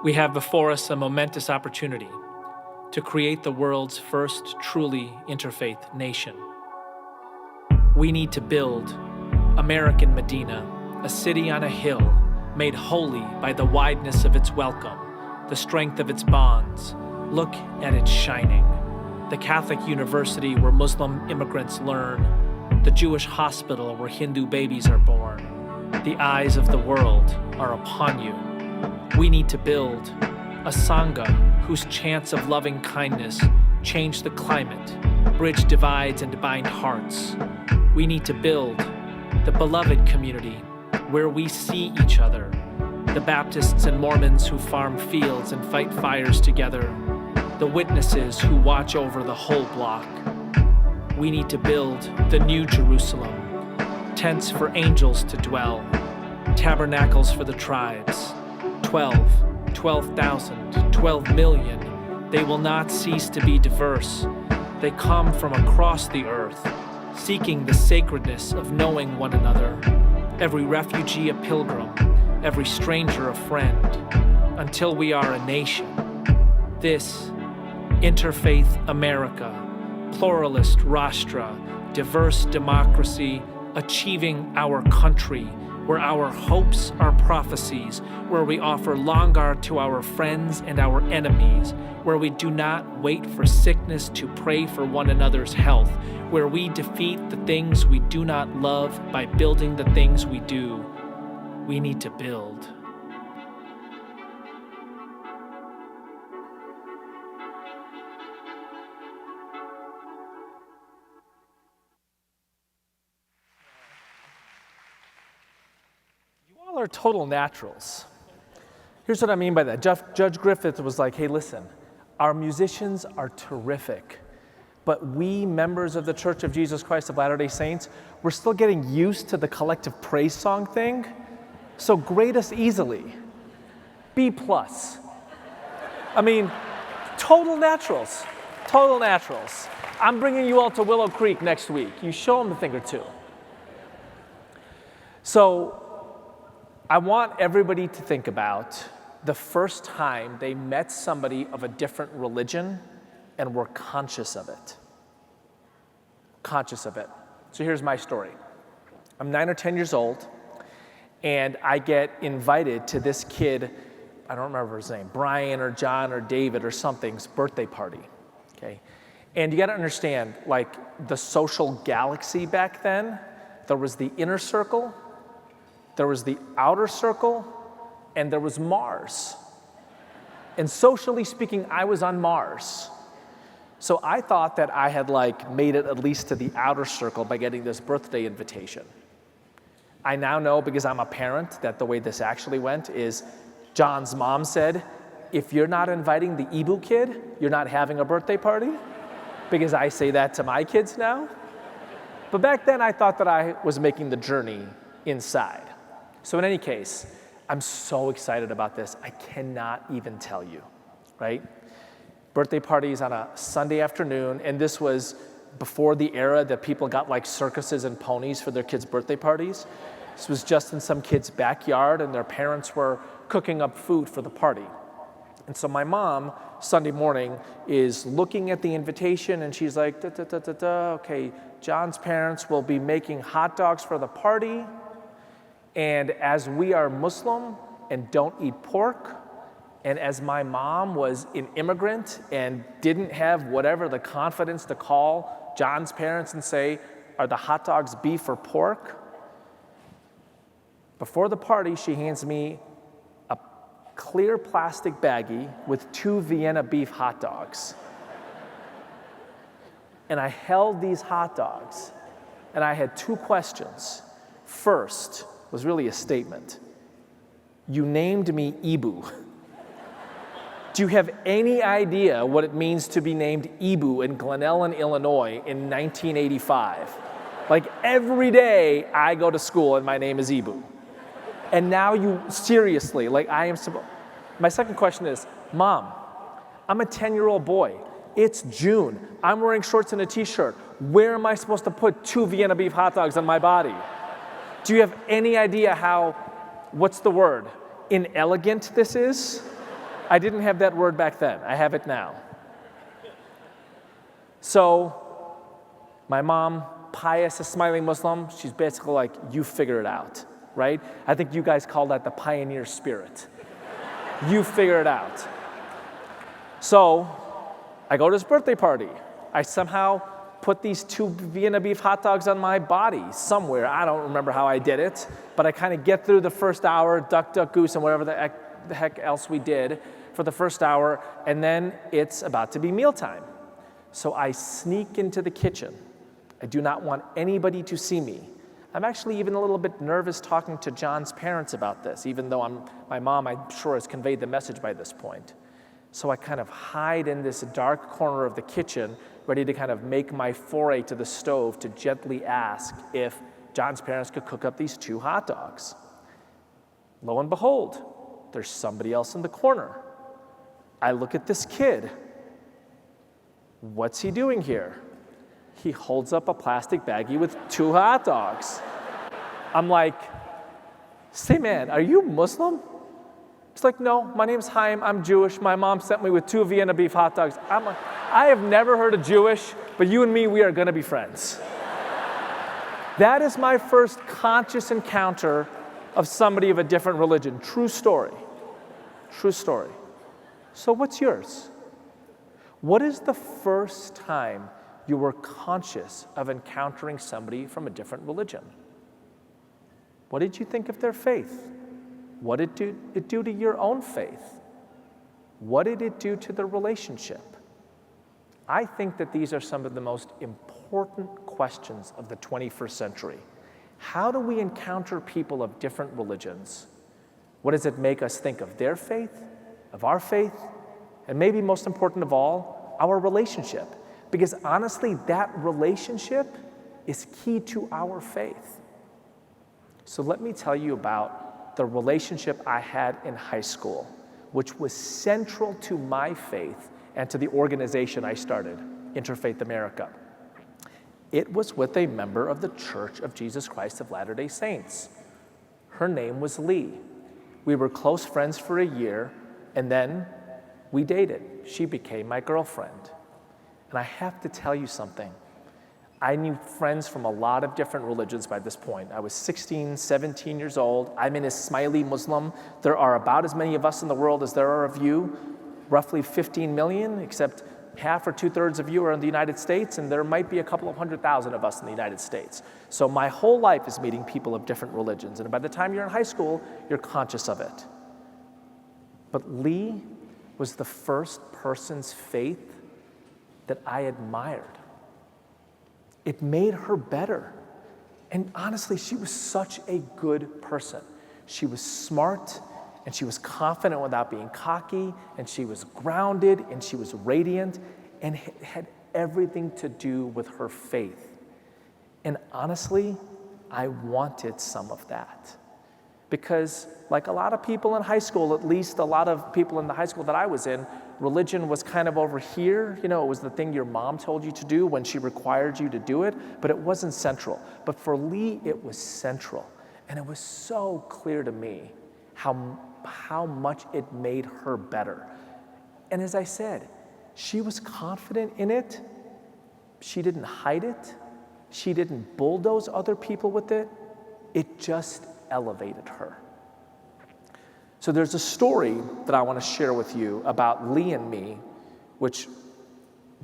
We have before us a momentous opportunity to create the world's first truly interfaith nation. We need to build American Medina, a city on a hill made holy by the wideness of its welcome, the strength of its bonds. Look at its shining. The Catholic university where Muslim immigrants learn, the Jewish hospital where Hindu babies are born. The eyes of the world are upon you. We need to build a Sangha whose chants of loving kindness change the climate, bridge divides and bind hearts. We need to build the beloved community where we see each other, the Baptists and Mormons who farm fields and fight fires together, the witnesses who watch over the whole block. We need to build the New Jerusalem, tents for angels to dwell, tabernacles for the tribes. 12,000, 12 million. They will not cease to be diverse. They come from across the earth, seeking the sacredness of knowing one another. Every refugee a pilgrim, every stranger a friend, until we are a nation. This Interfaith America, pluralist Rashtra, diverse democracy, achieving our country, where our hopes are prophecies, where we offer Longar to our friends and our enemies, where we do not wait for sickness to pray for one another's health, where we defeat the things we do not love by building the things we do. We need to build. Are total naturals. Here's what I mean by that. Judge Griffith was like, hey, listen, our musicians are terrific, but we members of the Church of Jesus Christ of Latter-day Saints, we're still getting used to the collective praise song thing, so grade us easily. B+. I mean, total naturals, total naturals. I'm bringing you all to Willow Creek next week. You show them a thing or two. So, I want everybody to think about the first time they met somebody of a different religion and were conscious of it. Conscious of it. So here's my story. I'm 9 or 10 years old, and I get invited to this kid, I don't remember his name, Brian or John or David or something's birthday party, okay? And you gotta understand, like the social galaxy back then, there was the inner circle, there was the outer circle, and there was Mars. And socially speaking, I was on Mars. So I thought that I had made it at least to the outer circle by getting this birthday invitation. I now know, because I'm a parent, that the way this actually went is John's mom said, if you're not inviting the Eboo kid, you're not having a birthday party, because I say that to my kids now. But back then I thought that I was making the journey inside. So in any case, I'm so excited about this. I cannot even tell you, right? Birthday parties on a Sunday afternoon, and this was before the era that people got circuses and ponies for their kids' birthday parties. This was just in some kid's backyard, and their parents were cooking up food for the party. And so my mom, Sunday morning, is looking at the invitation, and she's like, okay, John's parents will be making hot dogs for the party. And as we are Muslim and don't eat pork, and as my mom was an immigrant and didn't have whatever the confidence to call John's parents and say, are the hot dogs beef or pork? Before the party, she hands me a clear plastic baggie with 2 Vienna beef hot dogs. And I held these hot dogs, and I had 2 questions. First, was really a statement. You named me Eboo. Do you have any idea what it means to be named Eboo in Glen Ellen, Illinois in 1985? Every day I go to school and my name is Eboo. And now you, seriously, my second question is, Mom, I'm a 10-year-old boy. It's June. I'm wearing shorts and a t-shirt. Where am I supposed to put 2 Vienna beef hot dogs on my body? Do you have any idea how, what's the word, inelegant this is? I didn't have that word back then. I have it now. So my mom, pious Ismaili Muslim, she's basically like, you figure it out, right? I think you guys call that the pioneer spirit. You figure it out. So I go to his birthday party. I somehow put these 2 Vienna beef hot dogs on my body somewhere. I don't remember how I did it, but I kind of get through the first hour, duck, duck, goose, and whatever the heck else we did for the first hour, and then it's about to be mealtime. So I sneak into the kitchen. I do not want anybody to see me. I'm actually even a little bit nervous talking to John's parents about this, even though my mom, I'm sure, has conveyed the message by this point. So I kind of hide in this dark corner of the kitchen, ready to kind of make my foray to the stove to gently ask if John's parents could cook up these 2 hot dogs. Lo and behold, there's somebody else in the corner. I look at this kid. What's he doing here? He holds up a plastic baggie with 2 hot dogs. I'm like, say, man, are you Muslim? It's like, no, my name's Chaim, I'm Jewish. My mom sent me with 2 Vienna beef hot dogs. I'm like, I have never heard of Jewish, but you and me, we are gonna be friends. That is my first conscious encounter of somebody of a different religion. True story. True story. So what's yours? What is the first time you were conscious of encountering somebody from a different religion? What did you think of their faith? What did it do to your own faith? What did it do to the relationship? I think that these are some of the most important questions of the 21st century. How do we encounter people of different religions? What does it make us think of their faith, of our faith, and maybe most important of all, our relationship? Because honestly, that relationship is key to our faith. So let me tell you about the relationship I had in high school, which was central to my faith and to the organization I started, Interfaith America. It was with a member of the Church of Jesus Christ of Latter-day Saints. Her name was Lee. We were close friends for a year, and then we dated. She became my girlfriend. And I have to tell you something. I knew friends from a lot of different religions by this point. I was 16, 17 years old. I'm an Ismaili Muslim. There are about as many of us in the world as there are of you, roughly 15 million, except half or 2/3 of you are in the United States, and there might be a couple of 100,000 of us in the United States. So my whole life is meeting people of different religions, and by the time you're in high school, you're conscious of it. But Lee was the first person's faith that I admired. It made her better. And honestly, she was such a good person. She was smart, and she was confident without being cocky, and she was grounded, and she was radiant, and it had everything to do with her faith. And honestly, I wanted some of that. Because like a lot of people in high school, at least a lot of people in the high school that I was in, religion was kind of over here. You know, it was the thing your mom told you to do when she required you to do it, but it wasn't central. But for Lee, it was central. And it was so clear to me how much it made her better. And as I said, she was confident in it. She didn't hide it. She didn't bulldoze other people with it. It just elevated her. So there's a story that I want to share with you about Lee and me, which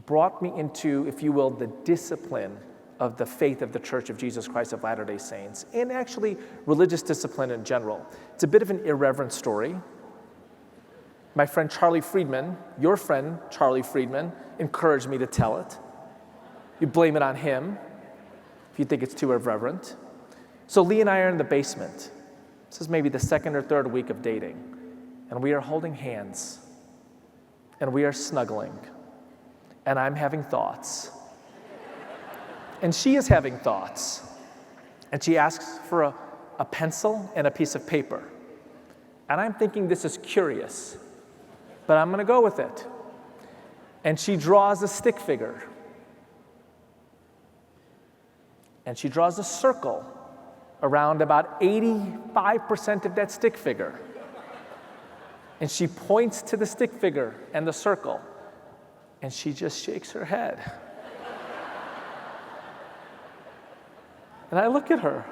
brought me into, if you will, the discipline of the faith of the Church of Jesus Christ of Latter-day Saints, and actually religious discipline in general. It's a bit of an irreverent story. My friend Charlie Friedman, your friend Charlie Friedman, encouraged me to tell it. You blame it on him if you think it's too irreverent. So Lee and I are in the basement. This is maybe the second or third week of dating, and we are holding hands, and we are snuggling, and I'm having thoughts, and she is having thoughts, and she asks for a pencil and a piece of paper, and I'm thinking this is curious, but I'm going to go with it, and she draws a stick figure, and she draws a circle around about 85% of that stick figure. And she points to the stick figure and the circle, and she just shakes her head. And I look at her,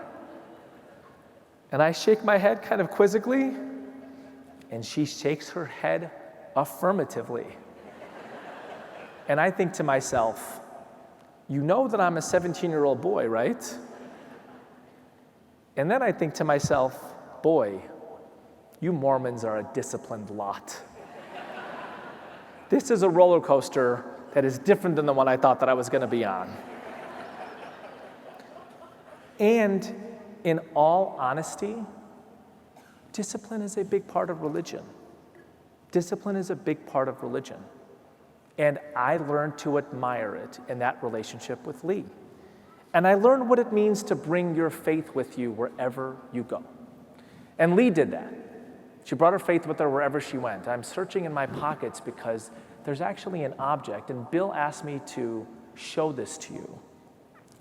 and I shake my head kind of quizzically, and she shakes her head affirmatively. And I think to myself, you know that I'm a 17-year-old boy, right? And then I think to myself, boy, you Mormons are a disciplined lot. This is a roller coaster that is different than the one I thought that I was going to be on. And in all honesty, discipline is a big part of religion. Discipline is a big part of religion. And I learned to admire it in that relationship with Lee. And I learned what it means to bring your faith with you wherever you go. And Lee did that. She brought her faith with her wherever she went. I'm searching in my pockets because there's actually an object, and Bill asked me to show this to you.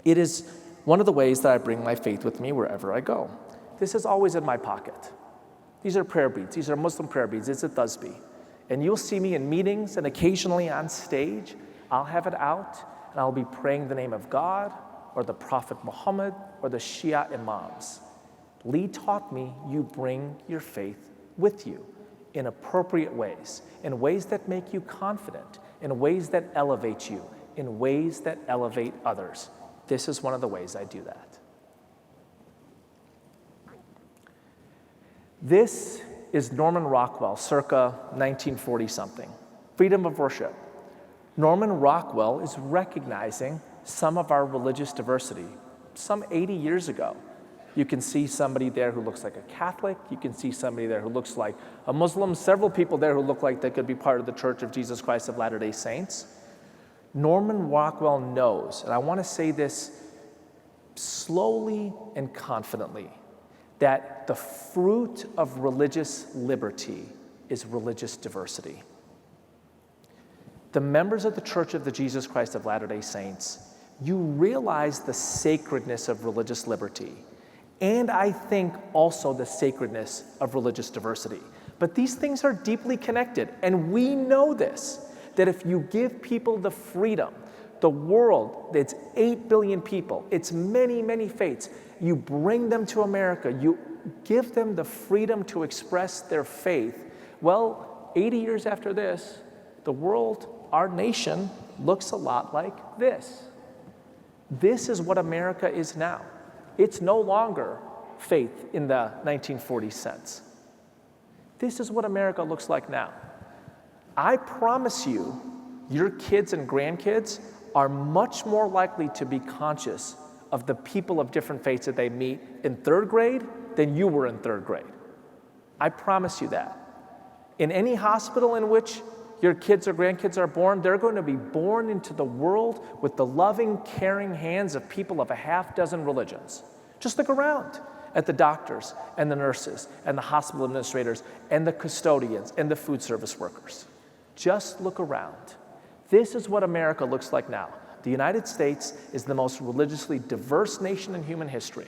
It is one of the ways that I bring my faith with me wherever I go. This is always in my pocket. These are prayer beads. These are Muslim prayer beads. It's a tasbih. And you'll see me in meetings and occasionally on stage. I'll have it out, and I'll be praying the name of God or the Prophet Muhammad or the Shia Imams. Lee taught me you bring your faith with you in appropriate ways, in ways that make you confident, in ways that elevate you, in ways that elevate others. This is one of the ways I do that. This is Norman Rockwell, circa 1940-something. Freedom of worship. Norman Rockwell is recognizing some of our religious diversity. Some 80 years ago, you can see somebody there who looks like a Catholic. You can see somebody there who looks like a Muslim. Several people there who look like they could be part of the Church of Jesus Christ of Latter-day Saints. Norman Rockwell knows, and I want to say this slowly and confidently, that the fruit of religious liberty is religious diversity. The members of the Church of the Jesus Christ of Latter-day Saints, you realize the sacredness of religious liberty, and I think also the sacredness of religious diversity. But these things are deeply connected, and we know this, that if you give people the freedom, the world, it's 8 billion people, it's many, many faiths, you bring them to America, you give them the freedom to express their faith. Well, 80 years after this, the world, our nation, looks a lot like this. This is what America is now. It's no longer faith in the 1940s sense. This is what America looks like now. I promise you, your kids and grandkids are much more likely to be conscious of the people of different faiths that they meet in third grade than you were in third grade. I promise you that. In any hospital in which your kids or grandkids are born, they're going to be born into the world with the loving, caring hands of people of a half dozen religions. Just look around at the doctors and the nurses and the hospital administrators and the custodians and the food service workers. Just look around. This is what America looks like now. The United States is the most religiously diverse nation in human history,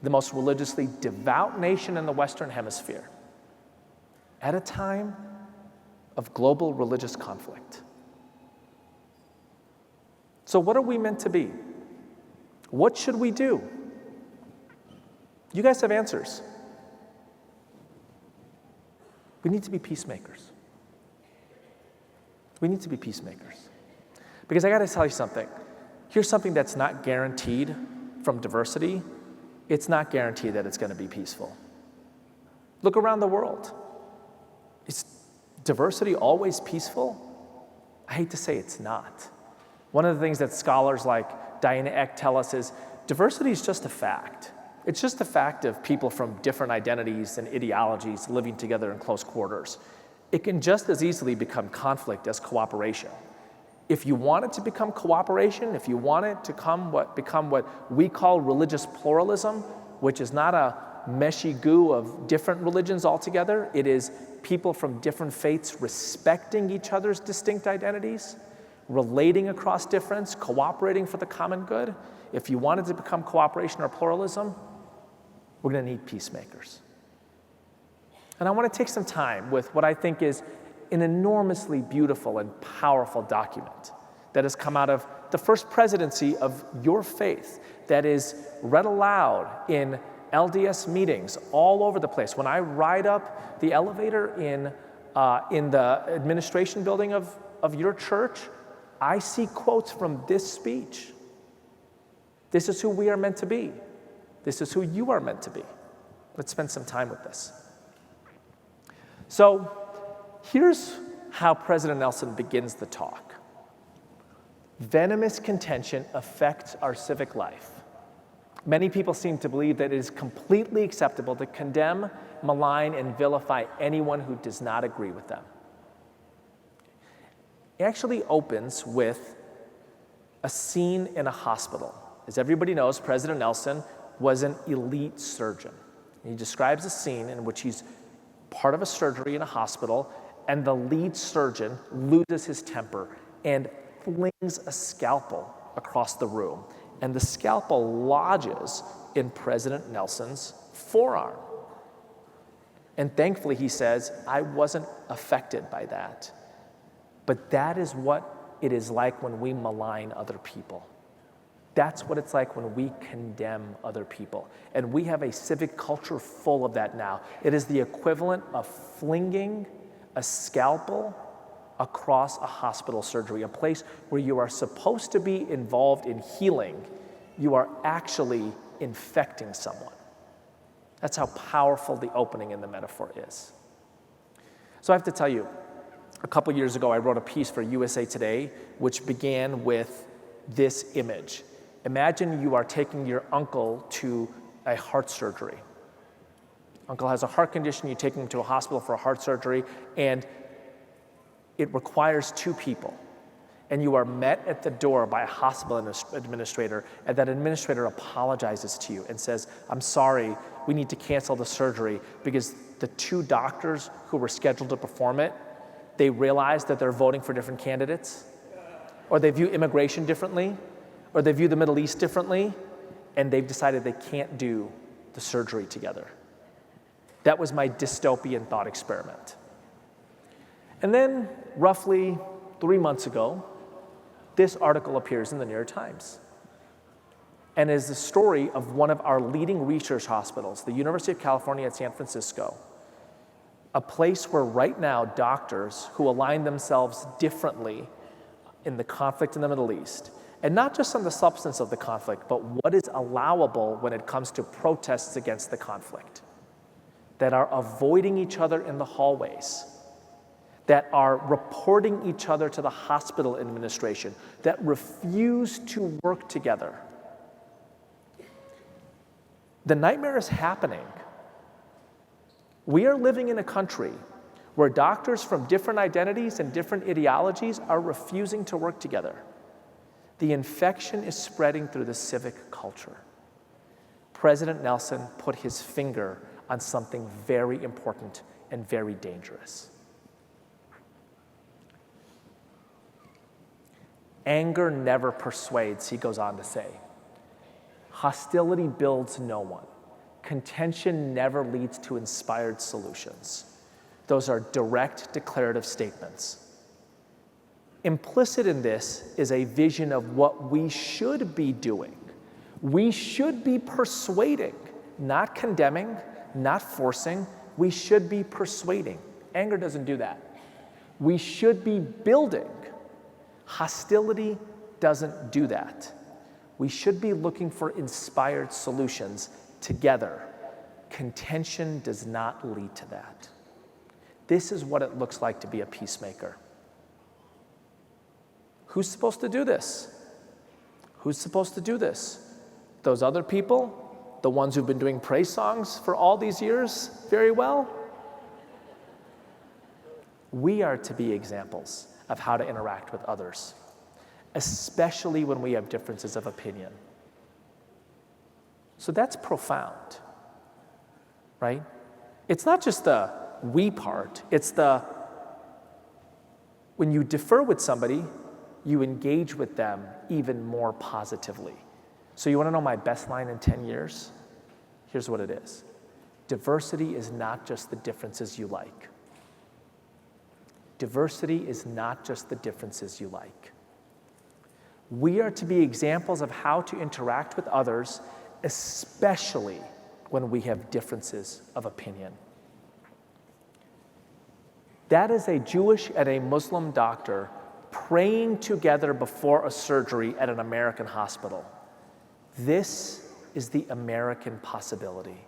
the most religiously devout nation in the Western Hemisphere, at a time of global religious conflict. So what are we meant to be? What should we do? You guys have answers. We need to be peacemakers. We need to be peacemakers. Because I got to tell you something. Here's something that's not guaranteed from diversity. It's not guaranteed that it's going to be peaceful. Look around the world. Is diversity always peaceful? I hate to say it's not. One of the things that scholars like Diana Eck tell us is diversity is just a fact. It's just a fact of people from different identities and ideologies living together in close quarters. It can just as easily become conflict as cooperation. If you want it to become cooperation, if you want it to become what we call religious pluralism, which is not a meshy goo of different religions altogether, it is people from different faiths respecting each other's distinct identities, relating across difference, cooperating for the common good. If you want it to become cooperation or pluralism, we're going to need peacemakers. And I want to take some time with what I think is an enormously beautiful and powerful document that has come out of the first presidency of your faith, that is read aloud in LDS meetings all over the place. When I ride up the elevator in the administration building of your church, I see quotes from this speech. This is who we are meant to be. This is who you are meant to be. Let's spend some time with this. So here's how President Nelson begins the talk. Venomous contention affects our civic life. Many people seem to believe that it is completely acceptable to condemn, malign, and vilify anyone who does not agree with them. It actually opens with a scene in a hospital. As everybody knows, President Nelson was an elite surgeon. He describes a scene in which he's part of a surgery in a hospital, and the lead surgeon loses his temper and flings a scalpel across the room. And the scalpel lodges in President Nelson's forearm. And thankfully, he says, I wasn't affected by that. But that is what it is like when we malign other people. That's what it's like when we condemn other people. And we have a civic culture full of that now. It is the equivalent of flinging a scalpel across a hospital surgery, a place where you are supposed to be involved in healing. You are actually infecting someone. That's how powerful the opening in the metaphor is. So I have to tell you, a couple years ago, I wrote a piece for USA Today, which began with this image. Imagine you are taking your uncle to a heart surgery. Uncle has a heart condition, you take him to a hospital for a heart surgery, and it requires two people. And you are met at the door by a hospital administrator, and that administrator apologizes to you and says, I'm sorry, we need to cancel the surgery because the two doctors who were scheduled to perform it, they realize that they're voting for different candidates, or they view immigration differently, or they view the Middle East differently, and they've decided they can't do the surgery together. That was my dystopian thought experiment. And then, roughly 3 months ago, this article appears in the New York Times. And is the story of one of our leading research hospitals, the University of California at San Francisco, a place where right now doctors who align themselves differently in the conflict in the Middle East, and not just on the substance of the conflict, but what is allowable when it comes to protests against the conflict, that are avoiding each other in the hallways, that are reporting each other to the hospital administration, that refuse to work together. The nightmare is happening. We are living in a country where doctors from different identities and different ideologies are refusing to work together. The infection is spreading through the civic culture. President Nelson put his finger on something very important and very dangerous. Anger never persuades, he goes on to say. Hostility builds no one. Contention never leads to inspired solutions. Those are direct declarative statements. Implicit in this is a vision of what we should be doing. We should be persuading, not condemning, not forcing. We should be persuading. Anger doesn't do that. We should be building. Hostility doesn't do that. We should be looking for inspired solutions together. Contention does not lead to that. This is what it looks like to be a peacemaker. Who's supposed to do this? Who's supposed to do this? Those other people? The ones who've been doing praise songs for all these years very well? We are to be examples of how to interact with others, especially when we have differences of opinion. So that's profound, right? It's not just the we part, it's the when you differ with somebody, you engage with them even more positively. So you want to know my best line in 10 years? Here's what it is. diversity is not just the differences you like. Diversity is not just the differences you like. We are to be examples of how to interact with others, especially when we have differences of opinion. That is a Jewish and a Muslim doctor praying together before a surgery at an American hospital. This is the American possibility.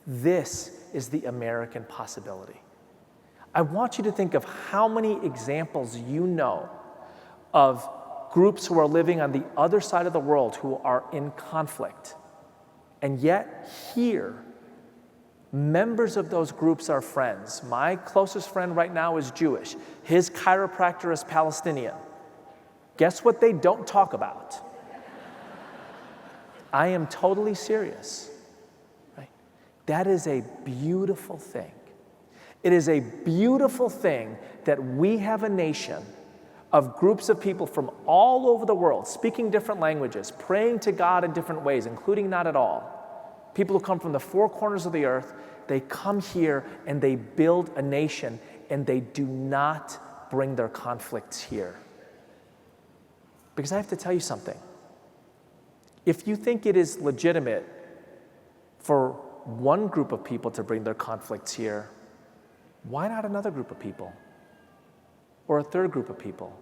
This is the American possibility. I want you to think of how many examples you know of groups who are living on the other side of the world who are in conflict. And yet here, members of those groups are friends. My closest friend right now is Jewish. His chiropractor is Palestinian. Guess what they don't talk about? I am totally serious. Right? That is a beautiful thing. It is a beautiful thing that we have a nation of groups of people from all over the world, speaking different languages, praying to God in different ways, including not at all. People who come from the four corners of the earth, they come here and they build a nation, and they do not bring their conflicts here. Because I have to tell you something. If you think it is legitimate for one group of people to bring their conflicts here, why not another group of people? Or a third group of people?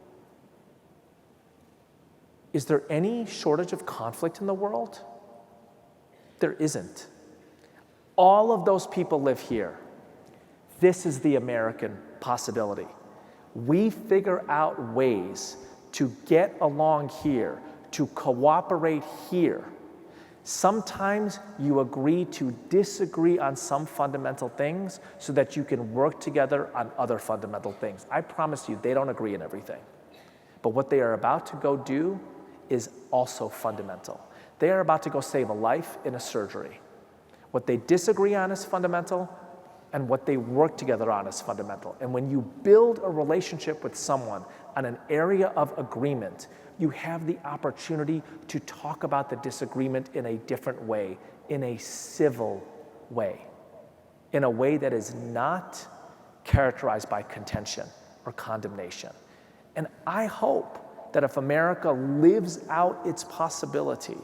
Is there any shortage of conflict in the world? There isn't. All of those people live here. This is the American possibility. We figure out ways to get along here, to cooperate here. Sometimes you agree to disagree on some fundamental things so that you can work together on other fundamental things. I promise you, they don't agree on everything. But what they are about to go do is also fundamental. They are about to go save a life in a surgery. What they disagree on is fundamental, and what they work together on is fundamental. And when you build a relationship with someone on an area of agreement, you have the opportunity to talk about the disagreement in a different way, in a civil way, in a way that is not characterized by contention or condemnation. And I hope that if America lives out its possibility,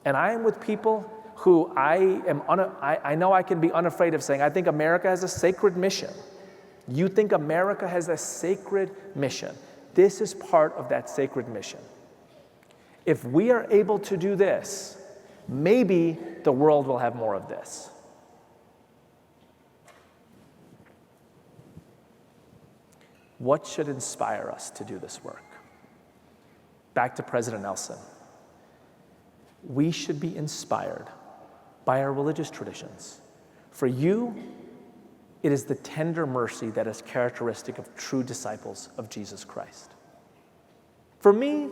and I am with people who I know I can be unafraid of saying, I think America has a sacred mission. You think America has a sacred mission. This is part of that sacred mission. If we are able to do this, maybe the world will have more of this. What should inspire us to do this work? Back to President Nelson. We should be inspired by our religious traditions. For you, it is the tender mercy that is characteristic of true disciples of Jesus Christ. For me,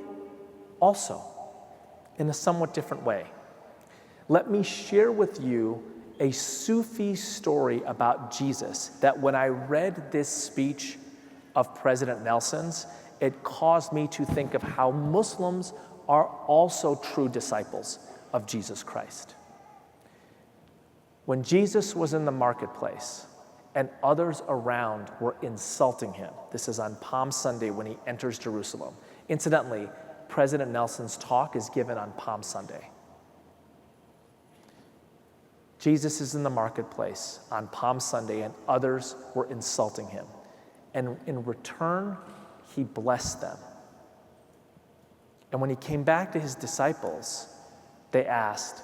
also, in a somewhat different way. Let me share with you a Sufi story about Jesus that when I read this speech of President Nelson's, it caused me to think of how Muslims are also true disciples of Jesus Christ. When Jesus was in the marketplace and others around were insulting him, this is on Palm Sunday when he enters Jerusalem. Incidentally, President Nelson's talk is given on Palm Sunday. Jesus is in the marketplace on Palm Sunday and others were insulting him. And in return, he blessed them. And when he came back to his disciples, they asked,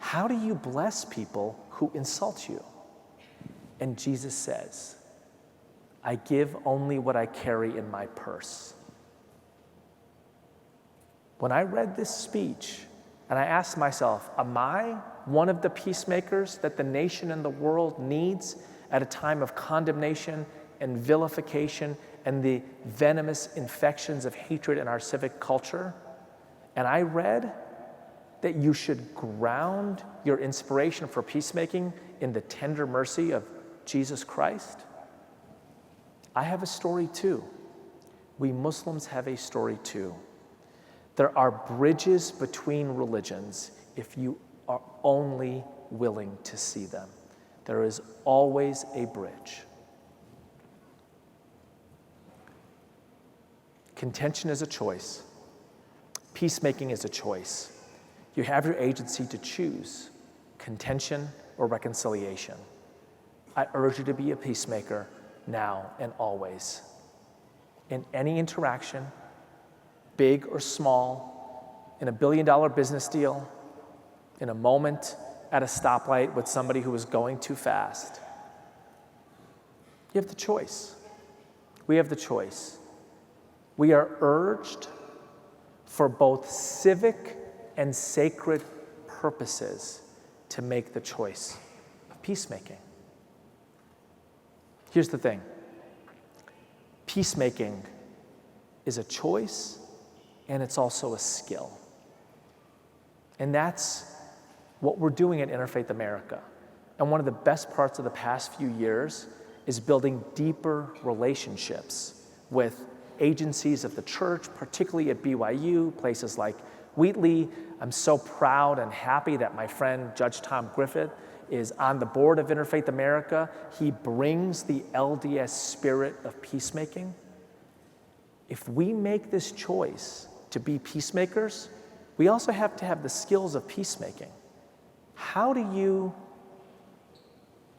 "How do you bless people who insult you?" And Jesus says, "I give only what I carry in my purse." When I read this speech, and I asked myself, am I one of the peacemakers that the nation and the world needs at a time of condemnation and vilification and the venomous infections of hatred in our civic culture? And I read that you should ground your inspiration for peacemaking in the tender mercy of Jesus Christ. I have a story too. We Muslims have a story too. There are bridges between religions if you are only willing to see them. There is always a bridge. Contention is a choice. Peacemaking is a choice. You have your agency to choose contention or reconciliation. I urge you to be a peacemaker now and always. In any interaction, big or small, in a billion-dollar business deal, in a moment at a stoplight with somebody who is going too fast, you have the choice. We have the choice. We are urged for both civic and sacred purposes to make the choice of peacemaking. Here's the thing. Peacemaking is a choice and it's also a skill. And that's what we're doing at Interfaith America. And one of the best parts of the past few years is building deeper relationships with agencies of the church, particularly at BYU, places like Wheatley. I'm so proud and happy that my friend Judge Tom Griffith is on the board of Interfaith America. He brings the LDS spirit of peacemaking. If we make this choice to be peacemakers, we also have to have the skills of peacemaking. How do you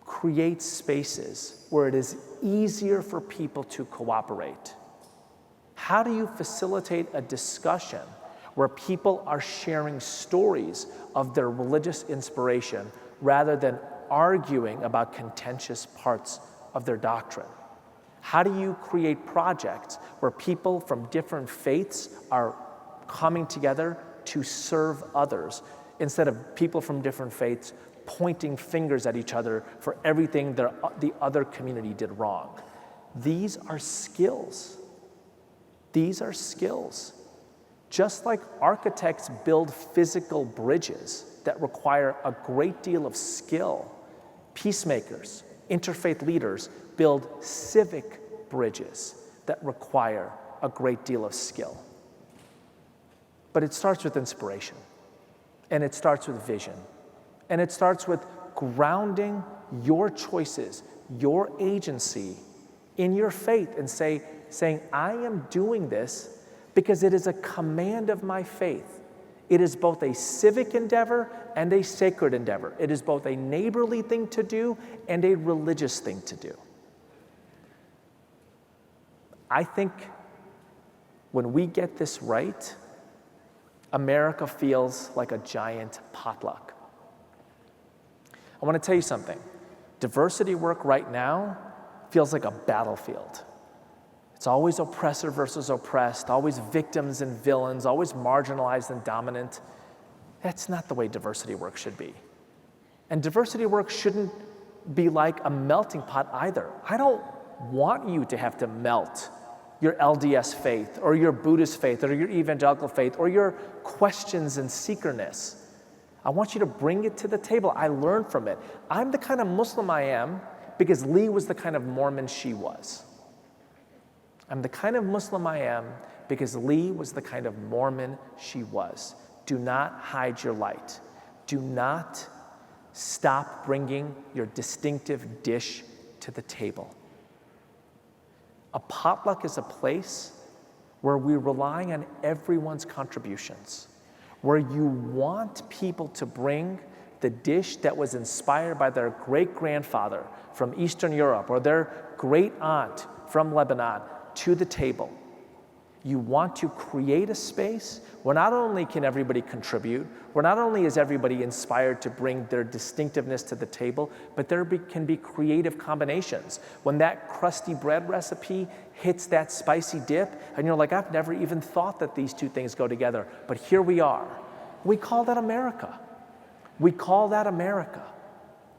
create spaces where it is easier for people to cooperate? How do you facilitate a discussion where people are sharing stories of their religious inspiration rather than arguing about contentious parts of their doctrine? How do you create projects where people from different faiths are coming together to serve others instead of people from different faiths pointing fingers at each other for everything the other community did wrong? These are skills. These are skills. Just like architects build physical bridges that require a great deal of skill, peacemakers, interfaith leaders build civic bridges that require a great deal of skill. But it starts with inspiration, and it starts with vision, and it starts with grounding your choices, your agency in your faith and saying, I am doing this because it is a command of my faith. It is both a civic endeavor and a sacred endeavor. It is both a neighborly thing to do and a religious thing to do. I think when we get this right, America feels like a giant potluck. I want to tell you something. Diversity work right now feels like a battlefield. It's always oppressor versus oppressed, always victims and villains, always marginalized and dominant. That's not the way diversity work should be. And diversity work shouldn't be like a melting pot either. I don't want you to have to melt your LDS faith or your Buddhist faith or your evangelical faith or your questions and seekerness. I want you to bring it to the table. I learned from it. I'm the kind of Muslim I am because Lee was the kind of Mormon she was. I'm the kind of Muslim I am because Lee was the kind of Mormon she was. Do not hide your light. Do not stop bringing your distinctive dish to the table. A potluck is a place where we're relying on everyone's contributions, where you want people to bring the dish that was inspired by their great-grandfather from Eastern Europe or their great-aunt from Lebanon to the table. You want to create a space where not only can everybody contribute, where not only is everybody inspired to bring their distinctiveness to the table, but there can be creative combinations. When that crusty bread recipe hits that spicy dip, and you're like, I've never even thought that these two things go together, but here we are. We call that America. We call that America.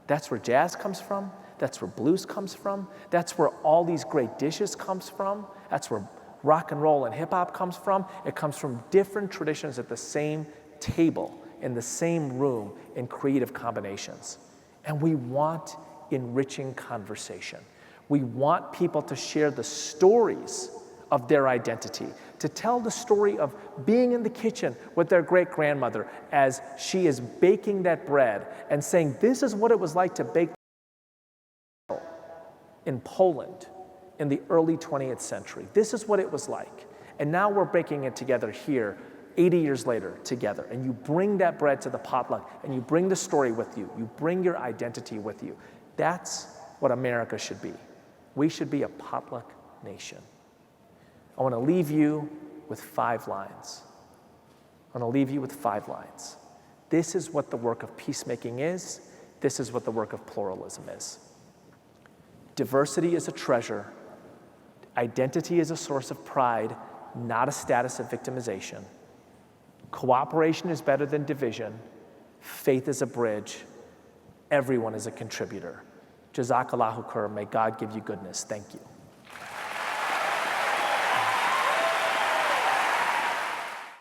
That's where jazz comes from. That's where blues comes from. That's where all these great dishes comes from. That's where rock and roll and hip hop comes from. It comes from different traditions at the same table, in the same room, in creative combinations. And we want enriching conversation. We want people to share the stories of their identity, to tell the story of being in the kitchen with their great-grandmother as she is baking that bread and saying, this is what it was like to bake in Poland in the early 20th century. This is what it was like. And now we're baking it together here, 80 years later, together. And you bring that bread to the potluck, and you bring the story with you. You bring your identity with you. That's what America should be. We should be a potluck nation. I want to leave you with 5 lines. I want to leave you with 5 lines. This is what the work of peacemaking is. This is what the work of pluralism is. Diversity is a treasure. Identity is a source of pride, not a status of victimization. Cooperation is better than division. Faith is a bridge. Everyone is a contributor. Jazakallahu khair. May God give you goodness. Thank you.